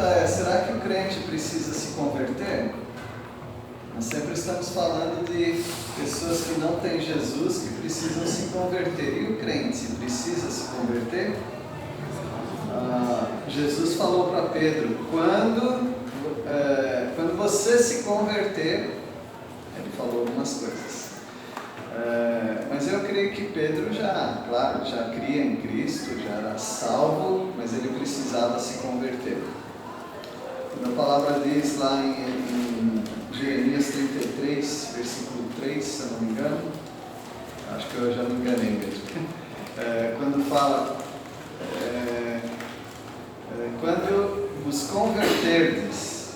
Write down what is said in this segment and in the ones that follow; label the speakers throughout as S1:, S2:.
S1: é, será que o crente precisa se converter? Nós sempre estamos falando de pessoas que não têm Jesus, que precisam se converter. E o crente precisa se converter? Jesus falou para Pedro, quando você se converter, ele falou algumas coisas. Mas eu creio que Pedro já cria em Cristo, já era salvo, mas ele precisava se converter. Quando a palavra diz lá em Jeremias 33, versículo 3, se eu não me engano, acho que eu já me enganei mesmo, quando fala, quando vos converterdes,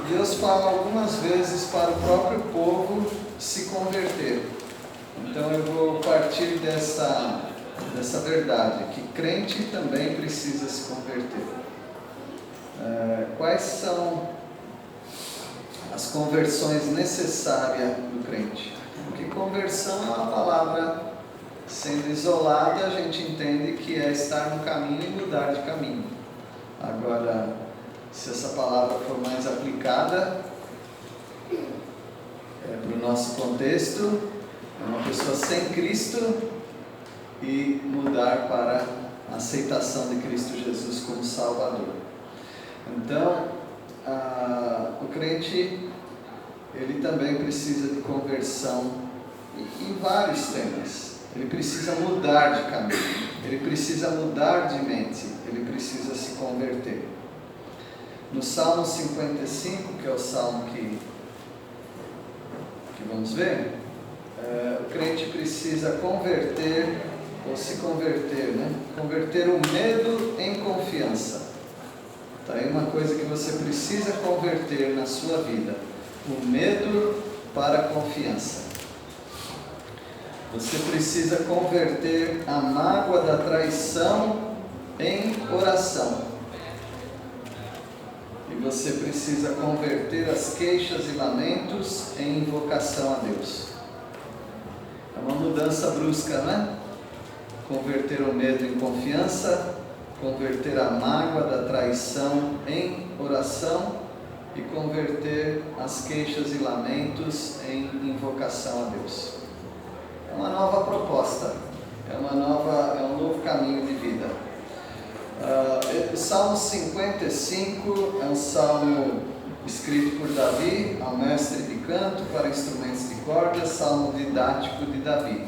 S1: Deus fala algumas vezes para o próprio povo se converter. Então eu vou partir dessa verdade, que crente também precisa se converter. Quais são as conversões necessárias do crente? Porque conversão é uma palavra, sendo isolada, a gente entende que é estar no caminho e mudar de caminho. Agora, se essa palavra for mais aplicada para o nosso contexto, é uma pessoa sem Cristo e mudar para a aceitação de Cristo Jesus como Salvador. Então, o crente, ele também precisa de conversão em vários temas. Ele precisa mudar de caminho, ele precisa mudar de mente, ele precisa se converter. No Salmo 55, que é o salmo que vamos ver, o crente precisa converter o medo em confiança. Tá aí uma coisa que você precisa converter na sua vida: o medo para a confiança. Você precisa converter a mágoa da traição em oração. E você precisa converter as queixas e lamentos em invocação a Deus. É uma mudança brusca, né? Converter o medo em confiança, converter a mágoa da traição em oração e converter as queixas e lamentos em invocação a Deus. É uma nova proposta, é um novo caminho de vida. O Salmo 55 é um salmo escrito por Davi, ao mestre de canto para instrumentos de corda, salmo didático de Davi.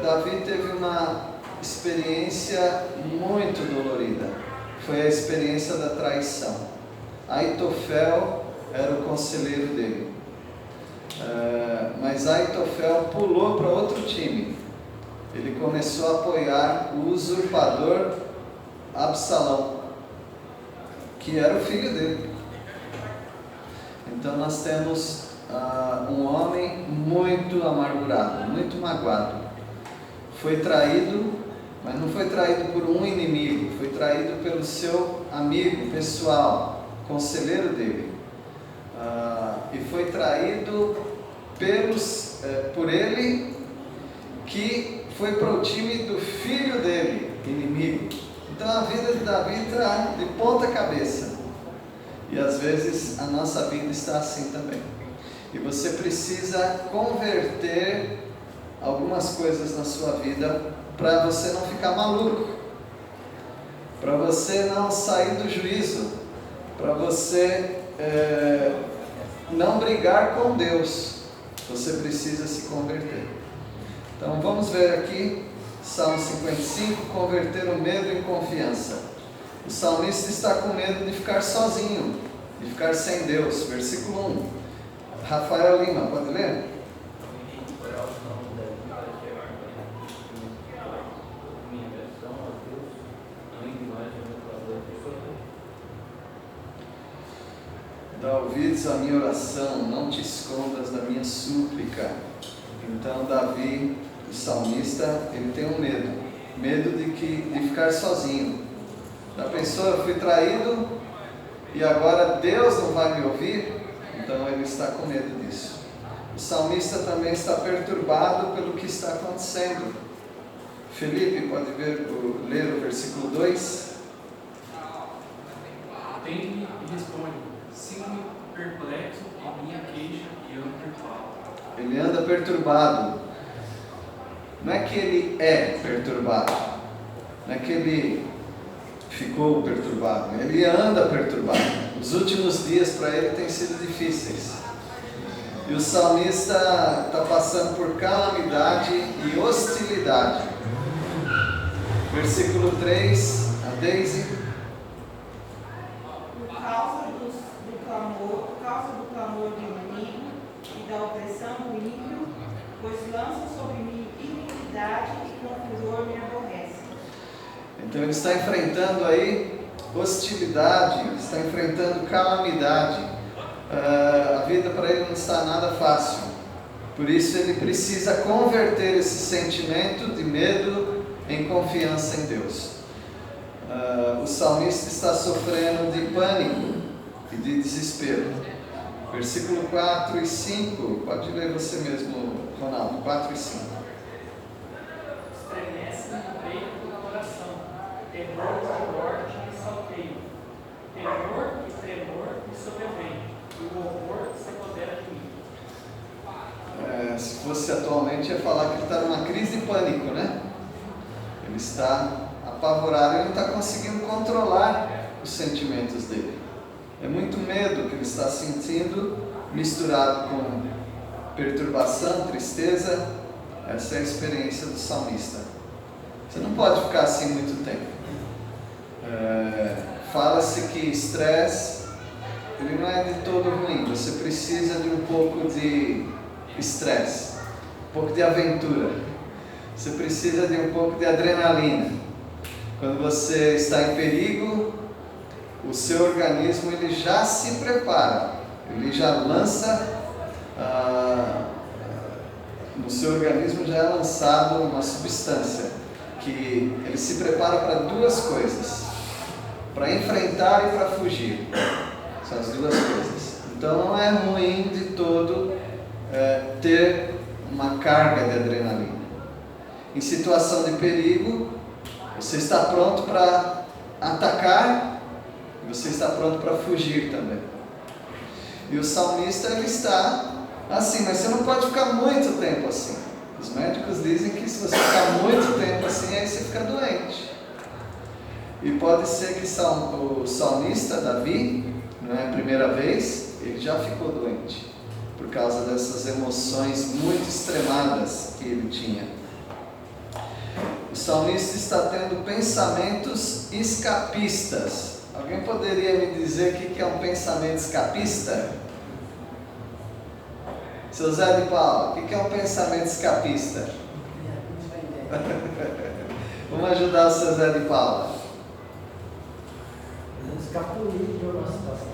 S1: Davi teve uma experiência muito dolorida, foi a experiência da traição. Aitofel era o conselheiro dele, mas Aitofel pulou para outro time. Ele começou a apoiar o usurpador Absalão, que era o filho dele. Então nós temos um homem muito amargurado, muito magoado. Foi traído, mas não foi traído por um inimigo, foi traído pelo seu amigo pessoal, conselheiro dele. E foi traído por ele, que foi para o time do filho dele, inimigo. Então a vida de Davi está de ponta cabeça. E às vezes a nossa vida está assim também. E você precisa converter algumas coisas na sua vida para você não ficar maluco, para você não sair do juízo, para você não brigar com Deus. Você precisa se converter. Então vamos ver aqui, Salmo 55, converter o medo em confiança. O salmista está com medo de ficar sozinho, de ficar sem Deus. Versículo 1. Rafael Lima, pode ler? Dá ouvidos à minha oração, não te escondas da minha súplica. Então Davi, o salmista, ele tem um medo de ficar sozinho. Já pensou, eu fui traído e agora Deus não vai me ouvir? Então ele está com medo disso. O salmista também está perturbado pelo que está acontecendo. Felipe, pode ler o versículo 2?
S2: responde: sinto-me perplexo em minha queixa e ando perturbado.
S1: Ele anda perturbado. Não é que ele é perturbado. Não é que ele ficou perturbado. Ele anda perturbado. Os últimos dias para ele têm sido difíceis. E o salmista está passando por calamidade e hostilidade. Versículo 3, a Deise.
S3: Por causa do clamor do inimigo e da opressão do ímpio, pois lança sobre mim iniquidade e com furor me aborrece.
S1: Então ele está enfrentando aí hostilidade, está enfrentando calamidade. A vida para ele não está nada fácil. Por isso ele precisa converter esse sentimento de medo em confiança em Deus. O salmista está sofrendo de pânico e de desespero. Versículo 4 e 5, pode ler você mesmo, Ronaldo, 4 e 5.
S2: Estremece no peito do coração, terror de morte e salteio, terror e tremor me sobrevém, e o horror se apodera de mim.
S1: Se fosse atualmente, ia falar que ele está numa crise de pânico, né? Ele está apavorado, ele não está conseguindo controlar os sentimentos dele. É muito medo que ele está sentindo, misturado com perturbação, tristeza. Essa é a experiência do salmista. Você não pode ficar assim muito tempo. Fala-se que estresse, ele não é de todo ruim. Você precisa de um pouco de estresse, um pouco de aventura. Você precisa de um pouco de adrenalina. Quando você está em perigo, o seu organismo ele já se prepara, ele já lança, no seu organismo já é lançado uma substância que ele se prepara para duas coisas, para enfrentar e para fugir. São as duas coisas. Então não é ruim de todo ter uma carga de adrenalina. Em situação de perigo, você está pronto para atacar, você está pronto para fugir também. E o salmista ele está assim, mas você não pode ficar muito tempo assim. Os médicos dizem que se você ficar muito tempo assim, aí você fica doente. E pode ser que o salmista Davi, não é a primeira vez, ele já ficou doente por causa dessas emoções muito extremadas que ele tinha. O salmista está tendo pensamentos escapistas. Alguém poderia me dizer o que é um pensamento escapista? Seu Zé de Paula, o que é um pensamento escapista? Vamos ajudar o seu Zé de Paula.
S4: Escapulir de uma situação.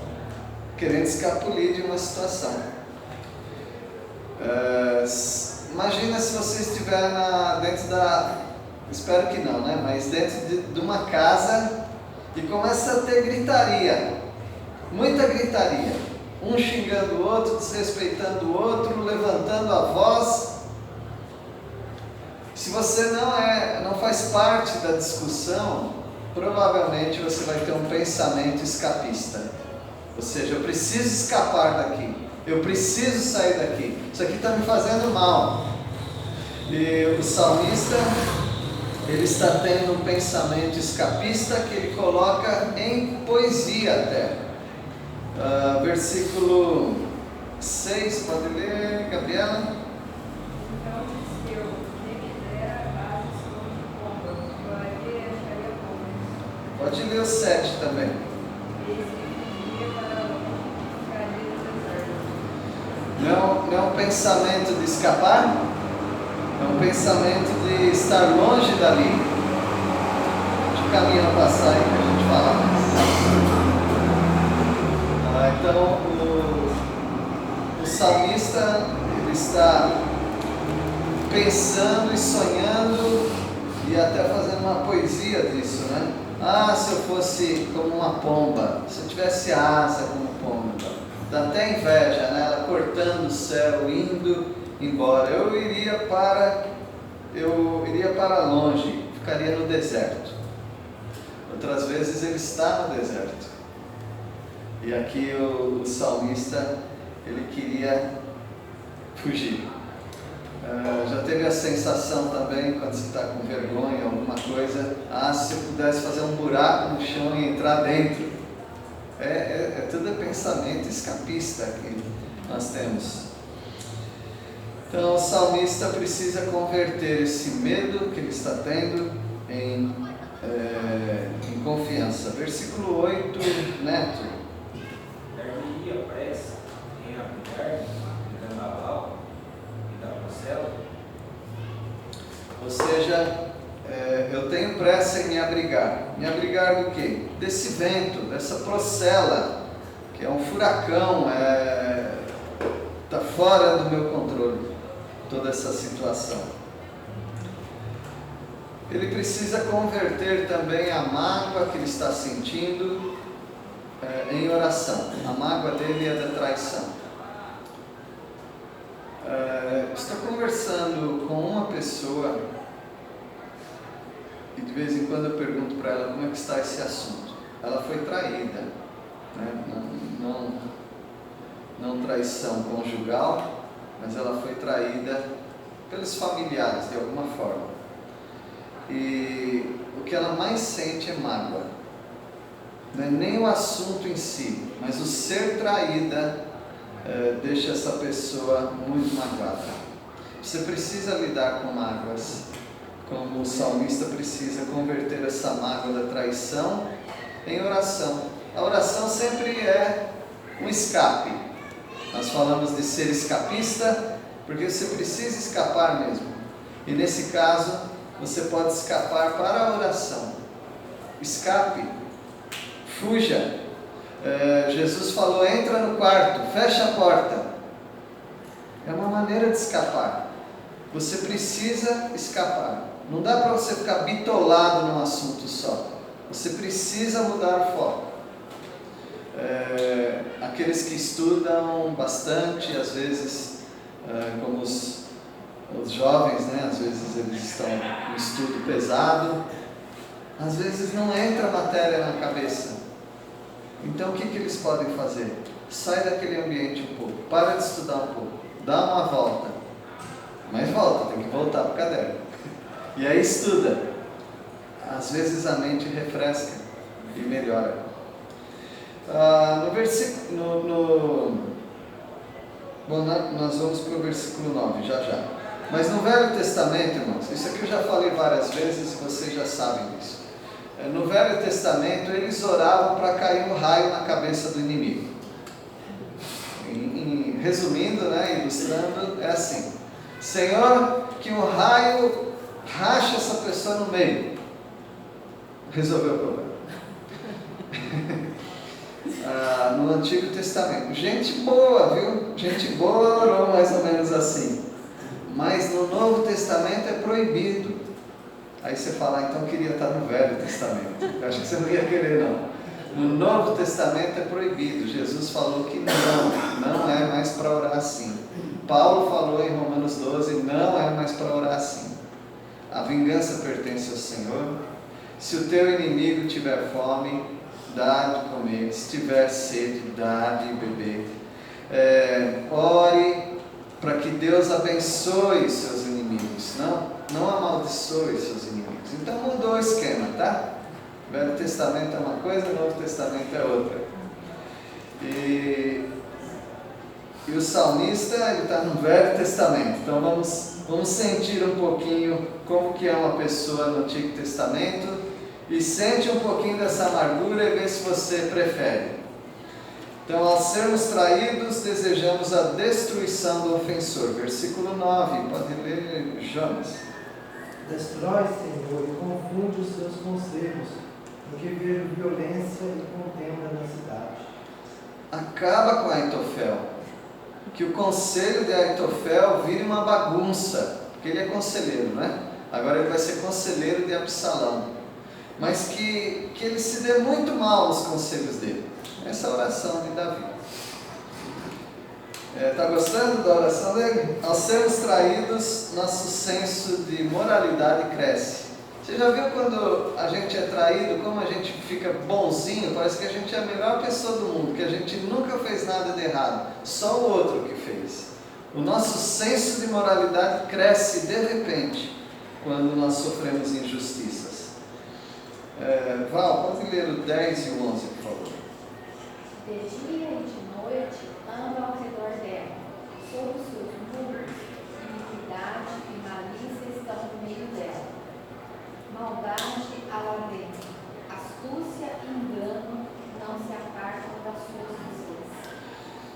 S1: Querendo escapulir de uma situação. Imagina se você estiver dentro da... Espero que não, né? Mas dentro de uma casa e começa a ter gritaria. Muita gritaria. Um xingando o outro, desrespeitando o outro, levantando a voz. Se você não faz parte da discussão, provavelmente você vai ter um pensamento escapista. Ou seja, eu preciso escapar daqui. Eu preciso sair daqui. Isso aqui está me fazendo mal. E o salmista, ele está tendo um pensamento escapista que ele coloca em poesia até. Versículo 6, pode ler, Gabriela?
S3: Então disse eu, quem me dera asas como de pomba, voaria e acharia pomba.
S1: Pode ler o 7 também.
S3: Eis que fugia para longe, ficaria no deserto.
S1: Não é um pensamento de escapar? É um pensamento de estar longe dali. Deixa o caminho passar aí para a gente falar mais. Então, o salmista ele está pensando e sonhando e até fazendo uma poesia disso, né? Se eu fosse como uma pomba, se eu tivesse asa como pomba, dá até inveja, né? Ela cortando o céu, indo embora. Eu iria para longe, ficaria no deserto. Outras vezes ele está no deserto. E aqui o salmista, ele queria fugir. Já teve a sensação também, quando você está com vergonha, alguma coisa, se eu pudesse fazer um buraco no chão e entrar dentro. Tudo pensamento escapista que nós temos. Então o salmista precisa converter esse medo que ele está tendo em confiança. Versículo 8, Neto.
S5: Dar-me-ia pressa em abrigar-me do vendaval e da procela.
S1: Ou seja, eu tenho pressa em me abrigar. Me abrigar do quê? Desse vento, dessa procela, que é um furacão, está fora do meu controle, toda essa situação. Ele precisa converter também a mágoa que ele está sentindo em oração. A mágoa dele é da traição. Estou conversando com uma pessoa e de vez em quando eu pergunto para ela como é que está esse assunto. Ela foi traída, né? Não traição conjugal, mas ela foi traída pelos familiares de alguma forma. E o que ela mais sente é mágoa. Não é nem o assunto em si, mas o ser traída deixa essa pessoa muito magoada. Você precisa lidar com mágoas, como o salmista precisa converter essa mágoa da traição em oração. A oração sempre é um escape. Nós falamos de ser escapista, porque você precisa escapar mesmo. E nesse caso, você pode escapar para a oração. Escape, fuja. Jesus falou, entra no quarto, fecha a porta. É uma maneira de escapar. Você precisa escapar. Não dá para você ficar bitolado num assunto só. Você precisa mudar o foco. Aqueles que estudam bastante, às vezes, como os jovens, né? Às vezes eles estão com estudo pesado, às vezes não entra a matéria na cabeça. Então o que eles podem fazer? Sai daquele ambiente um pouco, para de estudar um pouco, dá uma volta, mas volta, tem que voltar para o caderno, e aí estuda. Às vezes a mente refresca e melhora. Bom, nós vamos para o versículo 9, já. Mas no Velho Testamento, irmãos, isso aqui eu já falei várias vezes, vocês já sabem disso. No Velho Testamento, eles oravam para cair um raio na cabeça do inimigo. Resumindo, né, ilustrando, é assim: Senhor, que um raio rache essa pessoa no meio. Resolveu o problema. No Antigo Testamento, gente boa, viu? Gente boa orou mais ou menos assim. Mas no Novo Testamento é proibido. Aí você fala, então eu queria estar no Velho Testamento. Eu acho que você não ia querer, não. No Novo Testamento é proibido. Jesus falou que não é mais para orar assim. Paulo falou em Romanos 12, não é mais para orar assim. A vingança pertence ao Senhor. Se o teu inimigo tiver fome, dá de comer. Se tiver sede, dá de beber. Ore para que Deus abençoe seus inimigos, não amaldiçoe seus inimigos. Então mudou o esquema, tá? O Velho Testamento é uma coisa, o Novo Testamento é outra. E o salmista, ele está no Velho Testamento. Então vamos sentir um pouquinho como que é uma pessoa no Antigo Testamento e sente um pouquinho dessa amargura e vê se você prefere. Então, ao sermos traídos, desejamos a destruição do ofensor. Versículo 9, pode ler, Jonas.
S4: Destrói, Senhor, e confunde os seus conselhos, porque vejo violência e contenda na cidade.
S1: Acaba com Aitofel. Que o conselho de Aitofel vire uma bagunça, porque ele é conselheiro, né? Agora ele vai ser conselheiro de Absalão. Mas que ele se dê muito mal nos conselhos dele. Essa é a oração de Davi. Está gostando da oração dele? Ao sermos traídos, nosso senso de moralidade cresce. Você já viu quando a gente é traído, como a gente fica bonzinho? Parece que a gente é a melhor pessoa do mundo, que a gente nunca fez nada de errado, só o outro que fez. O nosso senso de moralidade cresce de repente quando nós sofremos injustiças. Val, pode ler o 10 e o 11, por favor.
S6: De dia e de noite anda ao redor dela, sob os seus muros, iniquidade e malícia estão no meio dela. Maldade a lá dentro, astúcia e engano não se apartam das suas visões.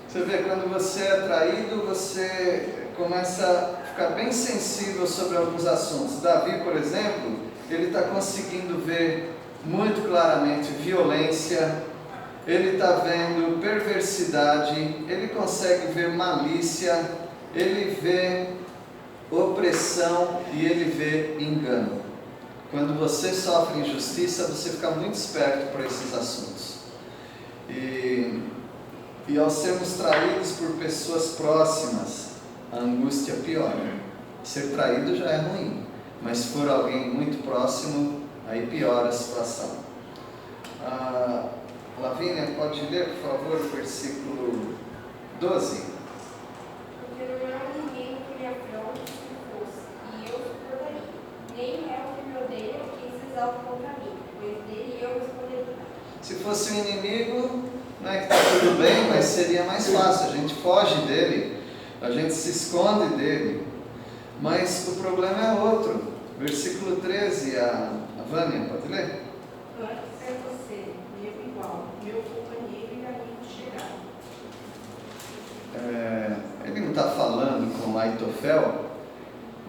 S1: Você vê, quando você é traído, você começa a ficar bem sensível sobre alguns assuntos. Davi, por exemplo, ele está conseguindo ver muito claramente violência, ele está vendo perversidade, ele consegue ver malícia, ele vê opressão e ele vê engano. Quando você sofre injustiça, você fica muito esperto para esses assuntos. E ao sermos traídos por pessoas próximas, a angústia piora. Ser traído já é ruim, mas se for alguém muito próximo, aí piora a situação. Lavínia, pode ler, por favor, o versículo 12.
S7: Porque não é um inimigo que me afronte se fosse, e eu suportaria. Nem é o que me odeia quem se exalta contra mim, pois dele eu responderia.
S1: Se fosse um inimigo, não é que está tudo bem, mas seria mais fácil. A gente foge dele, a gente se esconde dele. Mas o problema é outro. Versículo 13, a Vânia, pode ler?
S3: Antes é você, meu igual, meu companheiro e amigo chegado.
S1: Ele não está falando com Aitofel,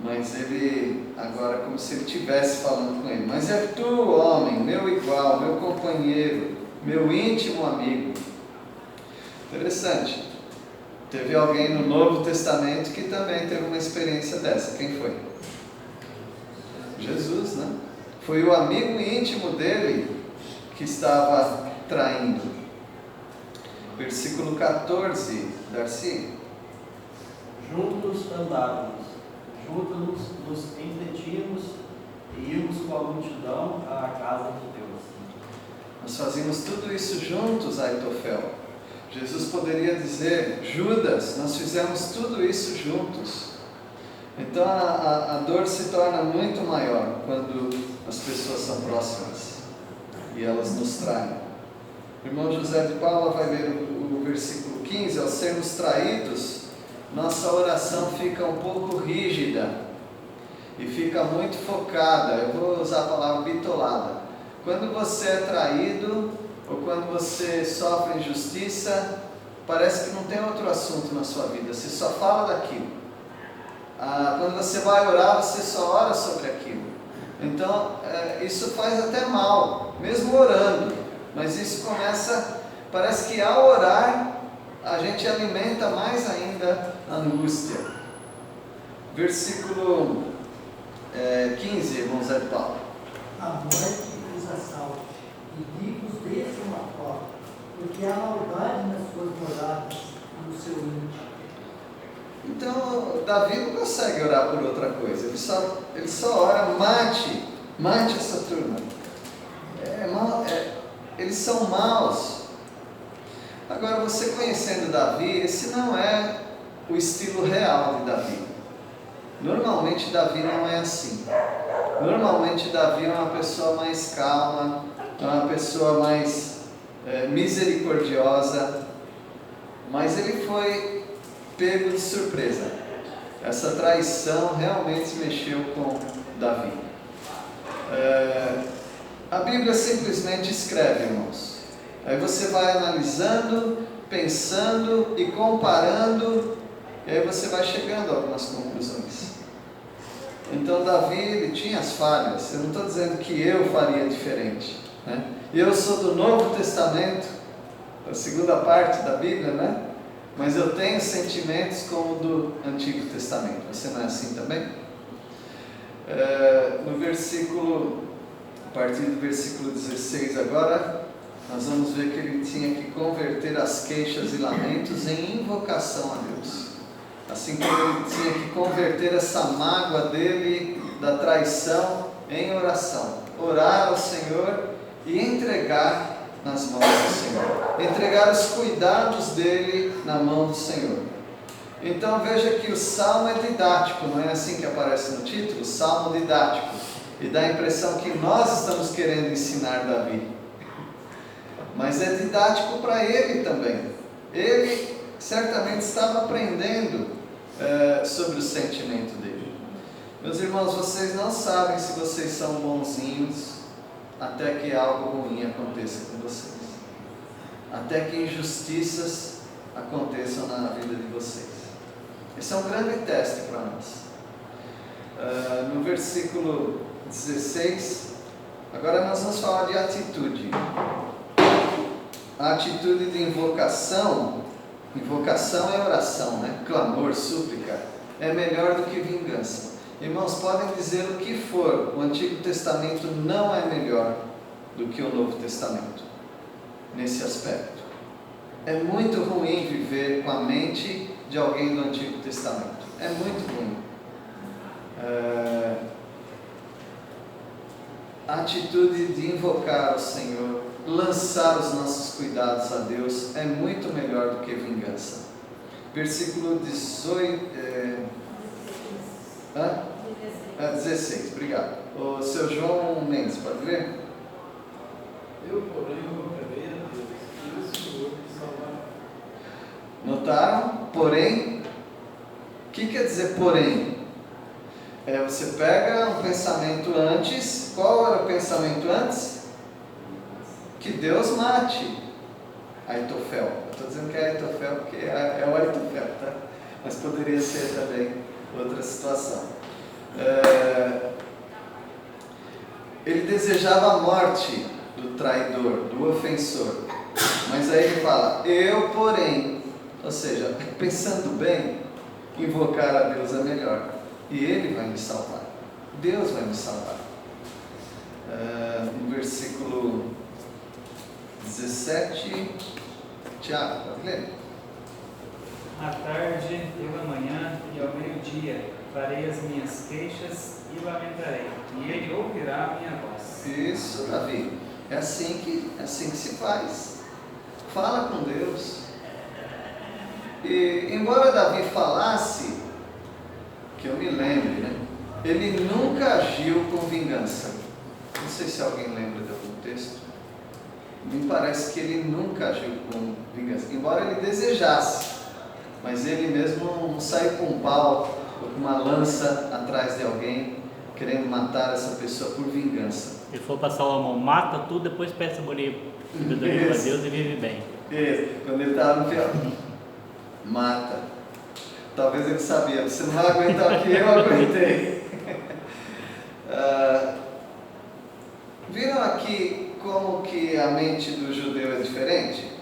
S1: mas ele, agora como se ele estivesse falando com ele. Mas é tu, homem, meu igual, meu companheiro, meu íntimo amigo. Interessante. Teve alguém no Novo Testamento que também teve uma experiência dessa. Quem foi? Jesus, né? Foi o amigo íntimo dele que estava traindo. Versículo 14, Darcy.
S8: Juntos andávamos, juntos nos entretínhamos e íamos com a multidão à casa de Deus.
S1: Nós fazíamos tudo isso juntos, Aitofel. Jesus poderia dizer, Judas, nós fizemos tudo isso juntos. Então a dor se torna muito maior quando as pessoas são próximas e elas nos traem. O irmão José de Paula vai ler o versículo 15. Ao sermos traídos, nossa oração fica um pouco rígida e fica muito focada. Eu vou usar a palavra bitolada. Quando você é traído ou quando você sofre injustiça, parece que não tem outro assunto na sua vida, você só fala daquilo. Quando você vai orar, você só ora sobre aquilo. Então, isso faz até mal, mesmo orando. Mas isso começa, parece que ao orar, a gente alimenta mais ainda a angústia. Versículo 15, irmão Zé de Paulo.
S9: A morte os assalta, e vivos deixam uma porta, porque há maldade nas suas moradas, no seu íntimo.
S1: Então, Davi não consegue orar por outra coisa, ele só ora, mate essa turma. Eles são maus. Agora, você conhecendo Davi, esse não é o estilo real de Davi. Normalmente, Davi não é assim. Normalmente, Davi é uma pessoa mais calma, é uma pessoa mais misericordiosa, mas ele foi pego de surpresa. Essa traição realmente mexeu com Davi. A Bíblia simplesmente escreve, irmãos. Aí você vai analisando, pensando e comparando, e aí você vai chegando a algumas conclusões. Então Davi, ele tinha as falhas. Eu não estou dizendo que eu faria diferente, né? Eu sou do Novo Testamento, a segunda parte da Bíblia, né? Mas eu tenho sentimentos como o do Antigo Testamento. Você não é assim também? No versículo, a partir do versículo 16 agora, nós vamos ver que ele tinha que converter as queixas e lamentos em invocação a Deus. Assim como ele tinha que converter essa mágoa dele, da traição, em oração. Orar ao Senhor e entregar nas mãos do Senhor. Entregar os cuidados dele na mão do Senhor. Então veja que o salmo é didático, não é assim que aparece no título? Salmo didático. E dá a impressão que nós estamos querendo ensinar Davi. Mas é didático para ele também. Ele certamente estava aprendendo sobre o sentimento dele. Meus irmãos, vocês não sabem se vocês são bonzinhos até que algo ruim aconteça com vocês. Até que injustiças aconteçam na vida de vocês. Esse é um grande teste para nós. No versículo 16, agora nós vamos falar de atitude. A atitude de invocação é oração, né? Clamor, súplica, é melhor do que vingança. Irmãos, podem dizer o que for, o Antigo Testamento não é melhor do que o Novo Testamento, nesse aspecto. É muito ruim viver com a mente de alguém do Antigo Testamento, é muito ruim. A atitude de invocar o Senhor, lançar os nossos cuidados a Deus, é muito melhor do que vingança. Versículo 16, obrigado. O seu João Mendes, pode ler?
S8: Eu, porém, invocarei a Deus, e o Senhor me salvará.
S1: Notaram? Porém, o que quer dizer porém? Você pega um pensamento antes. Qual era o pensamento antes? Que Deus mate Aitofel. Eu estou dizendo que é Aitofel porque é o Aitofel, tá? Mas poderia ser também outra situação. Ele desejava a morte do traidor, do ofensor. Mas aí ele fala, eu porém, ou seja, pensando bem, invocar a Deus é melhor. E Ele vai me salvar. Deus vai me salvar. No versículo 17, Tiago, pode ler?
S10: À tarde, pela manhã e ao meio-dia farei as minhas queixas e lamentarei, e Ele ouvirá a minha voz.
S1: Isso, Davi. É assim que se faz. Fala com Deus. E embora Davi falasse, que eu me lembre, né? Ele nunca agiu com vingança. Não sei se alguém lembra de algum texto. Me parece que ele nunca agiu com vingança. Embora ele desejasse, mas ele mesmo não saiu com um pau ou com uma lança atrás de alguém, querendo matar essa pessoa por vingança.
S11: Ele falou para Salomão, mata tudo, depois peça sabedoria para Deus e vive bem.
S1: Isso, quando ele estava no final, mata. Talvez ele sabia, você não vai aguentar o que eu aguentei. Viram aqui como que a mente do judeu é diferente?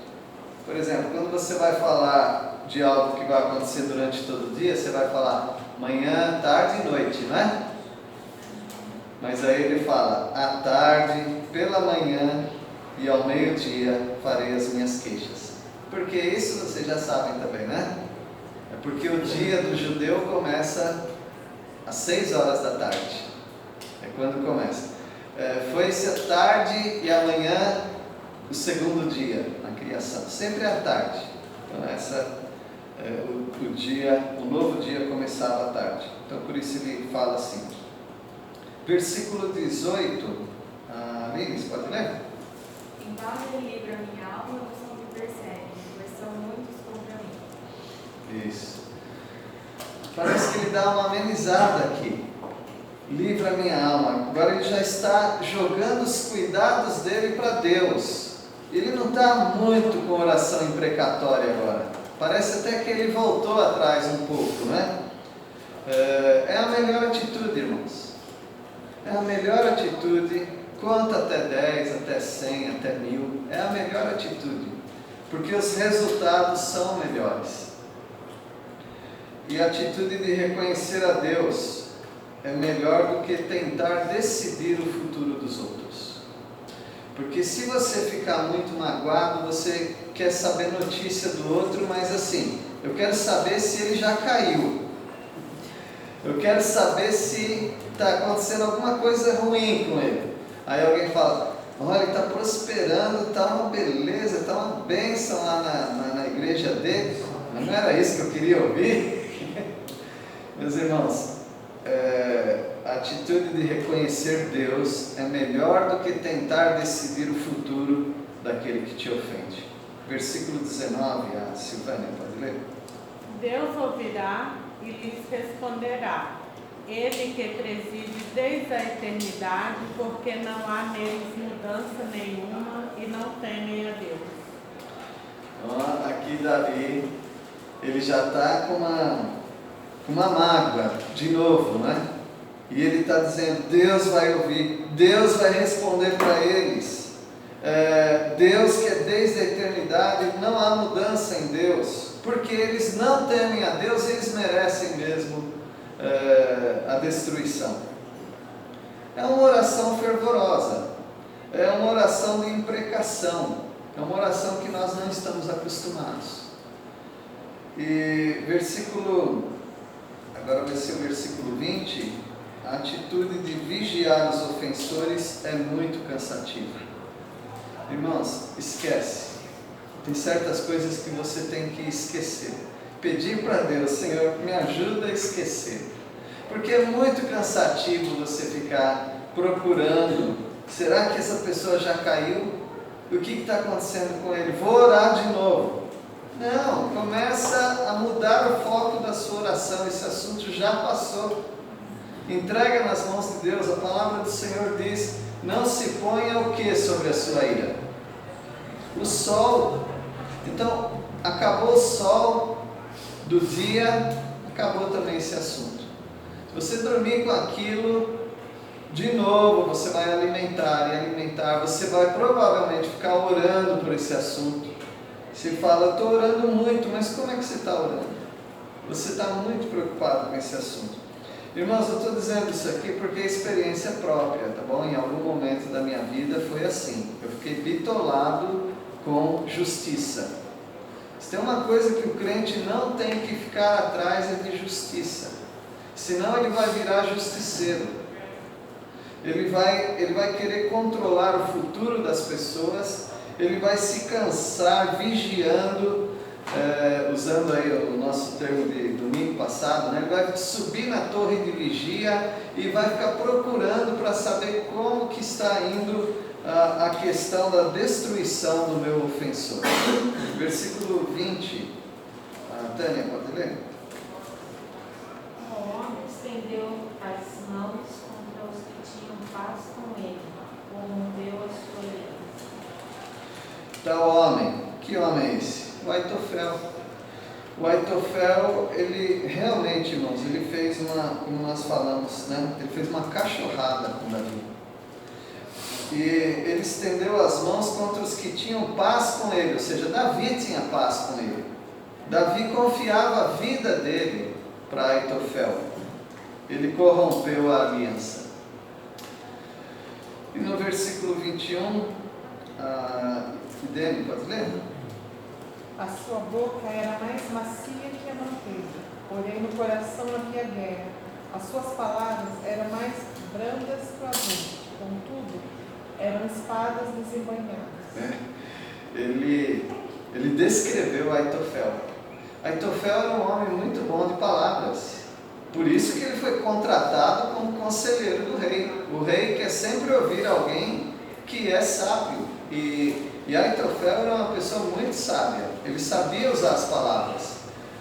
S1: Por exemplo, quando você vai falar de algo que vai acontecer durante todo o dia, você vai falar manhã, tarde e noite, não é? Mas aí ele fala, à tarde, pela manhã e ao meio-dia farei as minhas queixas. Porque isso vocês já sabem também, né? É porque o dia do judeu começa às 6 horas da tarde. É quando começa. Foi-se a tarde e amanhã o segundo dia na criação. Sempre à tarde. Então o novo dia começava à tarde. Então por isso ele fala assim. Versículo 18. Liz, pode ler?
S7: Então ele livra minha alma dos que me perseguem, pois são muitos contra mim.
S1: Isso. Parece que ele dá uma amenizada aqui. Livra minha alma. Agora ele já está jogando os cuidados dele para Deus. Ele não está muito com oração imprecatória agora. Parece até que ele voltou atrás um pouco, né? É a melhor atitude, irmãos. É a melhor atitude. Conta até 10, até 100, até 1000. É a melhor atitude. Porque os resultados são melhores. E a atitude de reconhecer a Deus é melhor do que tentar decidir o futuro dos outros. Porque se você ficar muito magoado, você quer saber notícia do outro, mas assim, eu quero saber se ele já caiu. Eu quero saber se está acontecendo alguma coisa ruim com ele. Aí alguém fala, olha, ele está prosperando, está uma beleza, está uma bênção lá na igreja dele. Mas não era isso que eu queria ouvir? Meus irmãos, a atitude de reconhecer Deus é melhor do que tentar decidir o futuro daquele que te ofende. Versículo 19, a Silvânia pode ler?
S3: Deus ouvirá e lhes responderá. Ele que preside desde a eternidade, porque não há neles mudança nenhuma e não temem a Deus.
S1: Então, aqui Davi, ele já está com uma mágoa, de novo, né? E ele está dizendo, Deus vai ouvir, Deus vai responder para eles. Deus que é desde a eternidade, não há mudança em Deus, porque eles não temem a Deus, eles merecem mesmo a destruição. É uma oração fervorosa, é uma oração de imprecação, é uma oração que nós não estamos acostumados. E agora vai ser o versículo 20, a atitude de vigiar os ofensores é muito cansativa. Irmãos, esquece. Tem certas coisas que você tem que esquecer. Pedir para Deus, Senhor, me ajuda a esquecer. Porque é muito cansativo você ficar procurando. Será que essa pessoa já caiu? O que está acontecendo com ele? Vou orar de novo. Não, começa a mudar o foco da sua oração. Esse assunto já passou. Entrega nas mãos de Deus. A palavra do Senhor diz, não se ponha o que sobre a sua ira? O sol. Então, acabou o sol do dia, acabou também esse assunto. Se você dormir com aquilo, de novo você vai alimentar e alimentar, você vai provavelmente ficar orando por esse assunto. Você fala, estou orando muito, mas como é que você está orando? Você está muito preocupado com esse assunto. Irmãos, eu estou dizendo isso aqui porque é experiência própria, tá bom? Em algum momento da minha vida foi assim. Eu fiquei bitolado com justiça. Se tem uma coisa que o crente não tem que ficar atrás é de justiça. Senão ele vai virar justiceiro. Ele vai querer controlar o futuro das pessoas. Ele vai se cansar vigiando, usando aí o nosso termo de domingo passado, né? Ele vai subir na torre de vigia e vai ficar procurando para saber como que está indo a questão da destruição do meu ofensor. Versículo 20. Tânia, pode ler?
S3: O homem estendeu as mãos contra os que tinham paz com ele, corrompeu a sua aliança.
S1: Tal homem, que homem é esse? O Aitofel. O Aitofel, ele realmente, irmãos, ele fez como nós falamos, né? Ele fez uma cachorrada com Davi. E ele estendeu as mãos contra os que tinham paz com ele, ou seja, Davi tinha paz com ele. Davi confiava a vida dele para Aitofel. Ele corrompeu a aliança. E no versículo 21, Dani, pode ler?
S12: A sua boca era mais macia que a manteiga, porém no coração havia guerra. As suas palavras eram mais brandas que o azeite, contudo, eram espadas desembainhadas.
S1: Ele descreveu Aitofel. Aitofel era um homem muito bom de palavras. Por isso que ele foi contratado como conselheiro do rei. O rei quer sempre ouvir alguém que é sábio. E Aitofel era uma pessoa muito sábia. Ele sabia usar as palavras.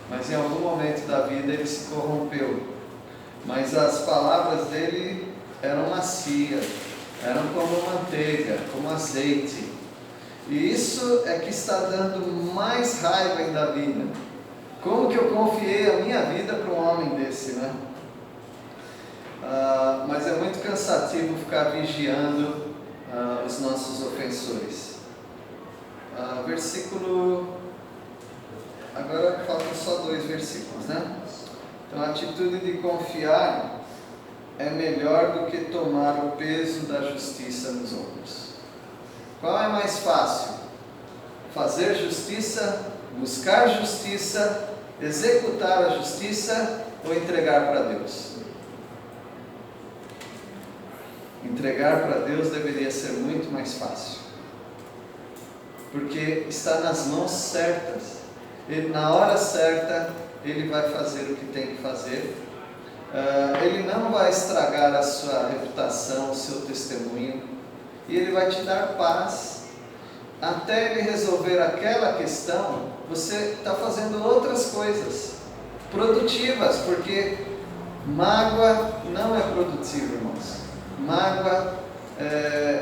S1: Mas em algum momento da vida ele se corrompeu. Mas as palavras dele eram macias. Eram como manteiga, como azeite. E isso é que está dando mais raiva em Davi, né? Como que eu confiei a minha vida para um homem desse, né? Mas é muito cansativo ficar vigiando os nossos ofensores. Agora faltam só 2 versículos, né? Então a atitude de confiar é melhor do que tomar o peso da justiça nos ombros. Qual é mais fácil? Fazer justiça, buscar justiça, executar a justiça ou entregar para Deus? Entregar para Deus deveria ser muito mais fácil, porque está nas mãos certas. Na hora certa, Ele vai fazer o que tem que fazer. Ele não vai estragar a sua reputação, o seu testemunho, e Ele vai te dar paz. Até Ele resolver aquela questão, você está fazendo outras coisas produtivas, porque mágoa não é produtiva, irmãos. Mágoa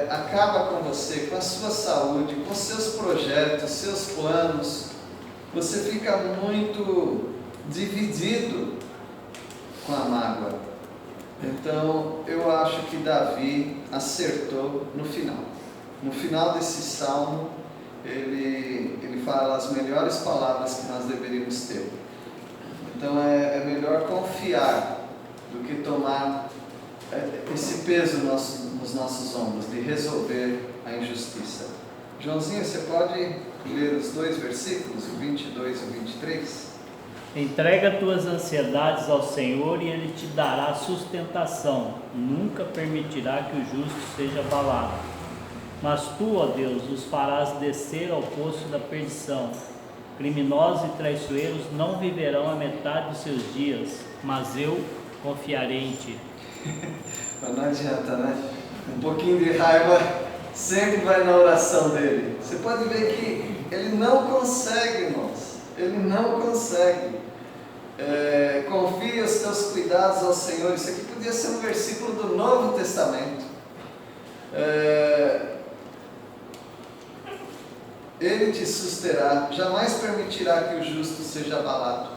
S1: acaba com você, com a sua saúde, com seus projetos, seus planos. Você fica muito dividido com a mágoa. Então, eu acho que Davi acertou no final. No final desse salmo, ele fala as melhores palavras que nós deveríamos ter. Então, é melhor confiar do que tomar esse peso nos nossos ombros, de resolver a injustiça. Joãozinho, você pode ler os 2 versículos, o 22 e o 23?
S11: Entrega tuas ansiedades ao Senhor e Ele te dará sustentação. Nunca permitirá que o justo seja abalado. Mas tu, ó Deus, os farás descer ao poço da perdição. Criminosos e traiçoeiros não viverão a metade dos seus dias, mas eu confiarei em ti.
S1: Mas não adianta, né? Um pouquinho de raiva sempre vai na oração dele. Você pode ver que ele não consegue, irmãos. Ele não consegue. Confia os teus cuidados ao Senhor. Isso aqui podia ser um versículo do Novo Testamento. Ele te susterá, jamais permitirá que o justo seja abalado.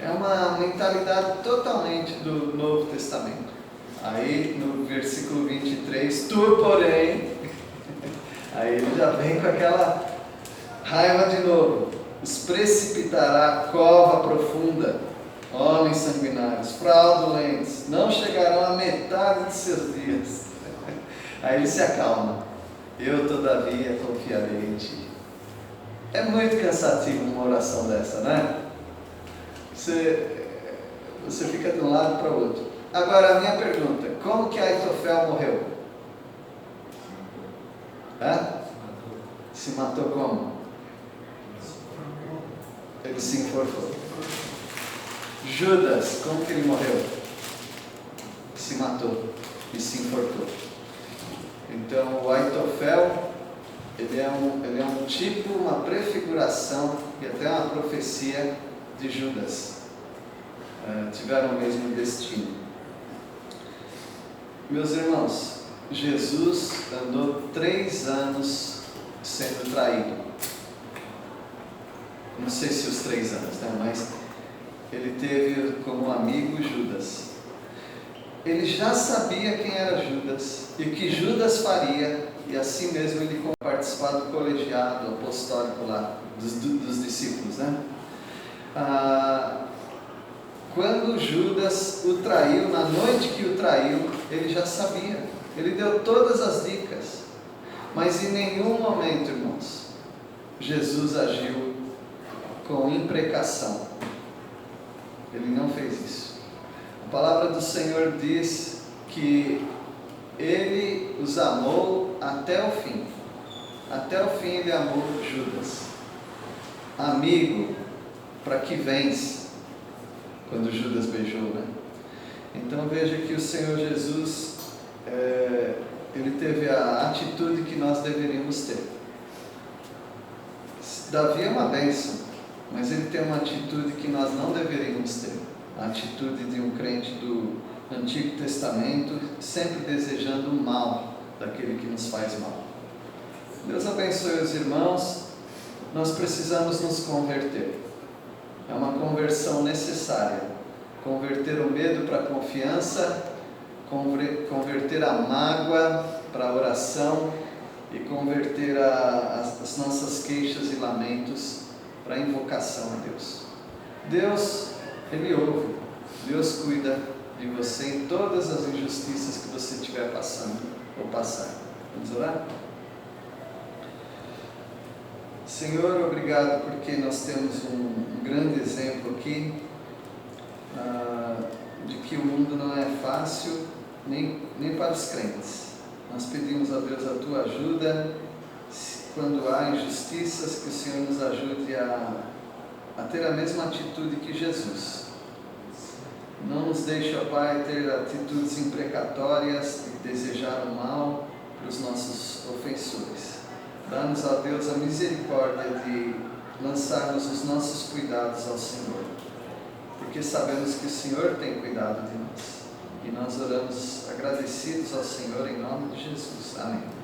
S1: É uma mentalidade totalmente do Novo Testamento. Aí no versículo 23, tu porém, aí ele já vem com aquela raiva de novo. Os precipitará a cova profunda, homens sanguinários, fraudulentos, não chegarão à metade de seus dias. Aí ele se acalma. Eu, todavia, confiarei em ti. É muito cansativo uma oração dessa, né? Você fica de um lado para o outro. Agora, a minha pergunta: como que Aitofel morreu? Se matou como? Ele se enforcou. Judas, como que ele morreu? Se matou e se enforcou. Então, o Aitofel, ele é um tipo, uma prefiguração e até uma profecia de Judas. Tiveram o mesmo destino. Meus irmãos, Jesus andou 3 anos sendo traído. Não sei se os 3 anos, né? Mas ele teve como amigo Judas. Ele já sabia quem era Judas e o que Judas faria, e assim mesmo ele participar do colegiado apostólico lá, dos discípulos, né? Quando Judas o traiu, na noite que o traiu, ele já sabia, ele deu todas as dicas, mas em nenhum momento, irmãos, Jesus agiu com imprecação. Ele não fez isso. A palavra do Senhor diz que Ele os amou até o fim. Até o fim Ele amou Judas. Amigo, para que vence? Quando Judas beijou, né? Então veja que o Senhor Jesus, Ele teve a atitude que nós deveríamos ter. Davi é uma bênção, mas ele tem uma atitude que nós não deveríamos ter. A atitude de um crente do Antigo Testamento, sempre desejando o mal daquele que nos faz mal. Deus abençoe os irmãos. Nós precisamos nos converter. É uma conversão necessária. Converter o medo para a confiança, converter a mágoa para a oração e converter as nossas queixas e lamentos para a invocação a Deus. Deus, Ele ouve. Deus cuida de você em todas as injustiças que você estiver passando ou passar. Vamos orar? Senhor, obrigado porque nós temos um grande exemplo aqui de que o mundo não é fácil nem para os crentes. Nós pedimos a Deus a tua ajuda, quando há injustiças, que o Senhor nos ajude a ter a mesma atitude que Jesus. Não nos deixe, ó Pai, ter atitudes imprecatórias de desejar o mal para os nossos ofensores. Dá-nos, ó Deus, a misericórdia de lançarmos os nossos cuidados ao Senhor, porque sabemos que o Senhor tem cuidado de nós. E nós oramos agradecidos ao Senhor em nome de Jesus. Amém.